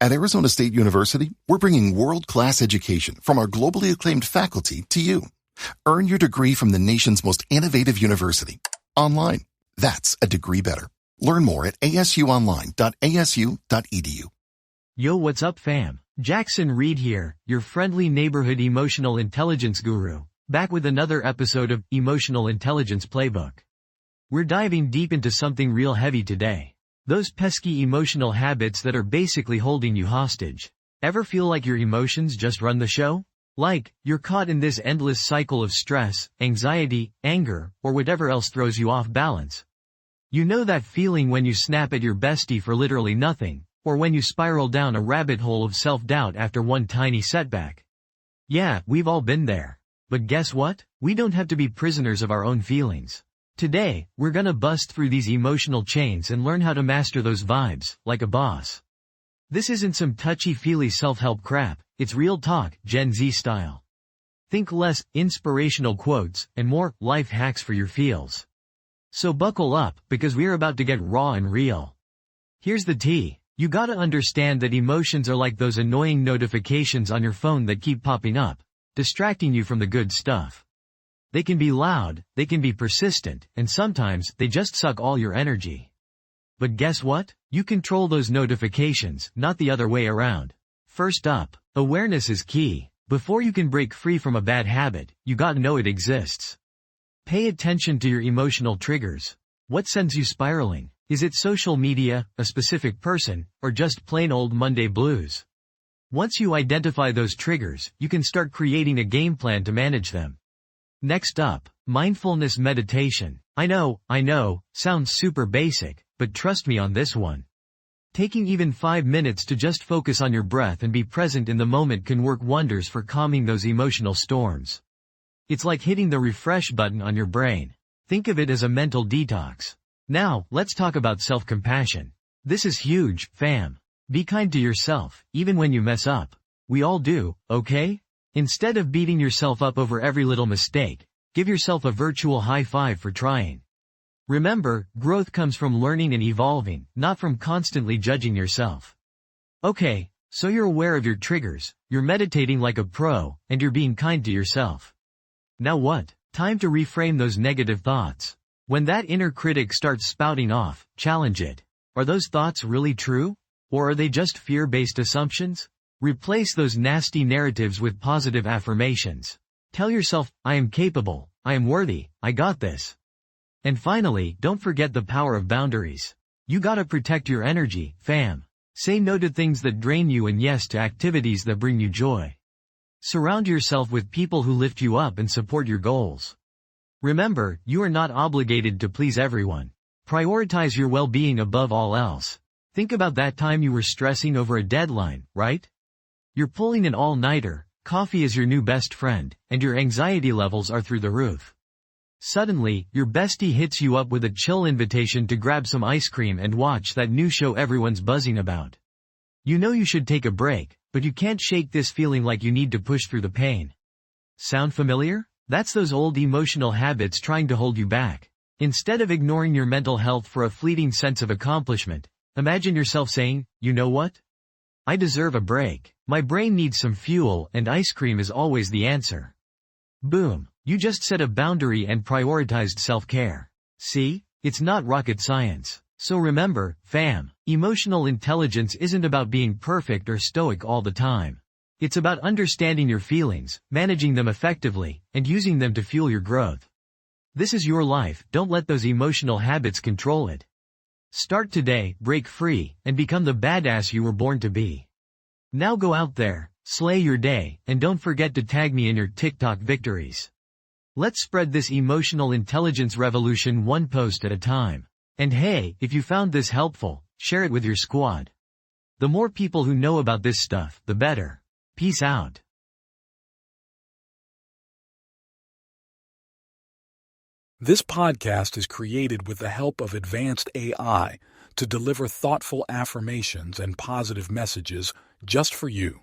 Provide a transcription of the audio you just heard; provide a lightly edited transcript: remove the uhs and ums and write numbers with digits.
At Arizona State University, we're bringing world-class education from our globally acclaimed faculty to you. Earn your degree from the nation's most innovative university. Online. That's a degree better. Learn more at asuonline.asu.edu. Yo, what's up, fam? Jackson Reed here, your friendly neighborhood emotional intelligence guru, back with another episode of Emotional Intelligence Playbook. We're diving deep into something real heavy today. Those pesky emotional habits that are basically holding you hostage. Ever feel like your emotions just run the show? Like, you're caught in this endless cycle of stress, anxiety, anger, or whatever else throws you off balance. You know that feeling when you snap at your bestie for literally nothing, or when you spiral down a rabbit hole of self-doubt after one tiny setback. Yeah, we've all been there. But guess what? We don't have to be prisoners of our own feelings. Today, we're gonna bust through these emotional chains and learn how to master those vibes, like a boss. This isn't some touchy-feely self-help crap, it's real talk, Gen Z style. Think less inspirational quotes and more life hacks for your feels. So buckle up, because we're about to get raw and real. Here's the tea. You gotta understand that emotions are like those annoying notifications on your phone that keep popping up, distracting you from the good stuff. They can be loud, they can be persistent, and sometimes they just suck all your energy. But guess what? You control those notifications, not the other way around. First up, awareness is key. Before you can break free from a bad habit, you gotta know it exists. Pay attention to your emotional triggers. What sends you spiraling? Is it social media, a specific person, or just plain old Monday blues? Once you identify those triggers, you can start creating a game plan to manage them. Next up, mindfulness meditation. I know, sounds super basic, but trust me on this one. Taking even 5 minutes to just focus on your breath and be present in the moment can work wonders for calming those emotional storms. It's like hitting the refresh button on your brain. Think of it as a mental detox. Now, let's talk about self-compassion. This is huge, fam. Be kind to yourself, even when you mess up. We all do, okay? Instead of beating yourself up over every little mistake, give yourself a virtual high five for trying. Remember, growth comes from learning and evolving, not from constantly judging yourself. Okay, so you're aware of your triggers, you're meditating like a pro, and you're being kind to yourself. Now what? Time to reframe those negative thoughts. When that inner critic starts spouting off, challenge it. Are those thoughts really true? Or are they just fear-based assumptions? Replace those nasty narratives with positive affirmations. Tell yourself, I am capable, I am worthy, I got this. And finally, don't forget the power of boundaries. You gotta protect your energy, fam. Say no to things that drain you and yes to activities that bring you joy. Surround yourself with people who lift you up and support your goals. Remember, you are not obligated to please everyone. Prioritize your well-being above all else. Think about that time you were stressing over a deadline, right? You're pulling an all-nighter, coffee is your new best friend, and your anxiety levels are through the roof. Suddenly, your bestie hits you up with a chill invitation to grab some ice cream and watch that new show everyone's buzzing about. You know you should take a break, but you can't shake this feeling like you need to push through the pain. Sound familiar? That's those old emotional habits trying to hold you back. Instead of ignoring your mental health for a fleeting sense of accomplishment, imagine yourself saying, you know what? I deserve a break. My brain needs some fuel, and ice cream is always the answer. Boom. You just set a boundary and prioritized self-care. See? It's not rocket science. So remember, fam, emotional intelligence isn't about being perfect or stoic all the time. It's about understanding your feelings, managing them effectively, and using them to fuel your growth. This is your life, don't let those emotional habits control it. Start today, break free, and become the badass you were born to be. Now go out there, slay your day, and don't forget to tag me in your TikTok victories. Let's spread this emotional intelligence revolution one post at a time. And hey, if you found this helpful, share it with your squad. The more people who know about this stuff, the better. Peace out. This podcast is created with the help of advanced AI to deliver thoughtful affirmations and positive messages just for you.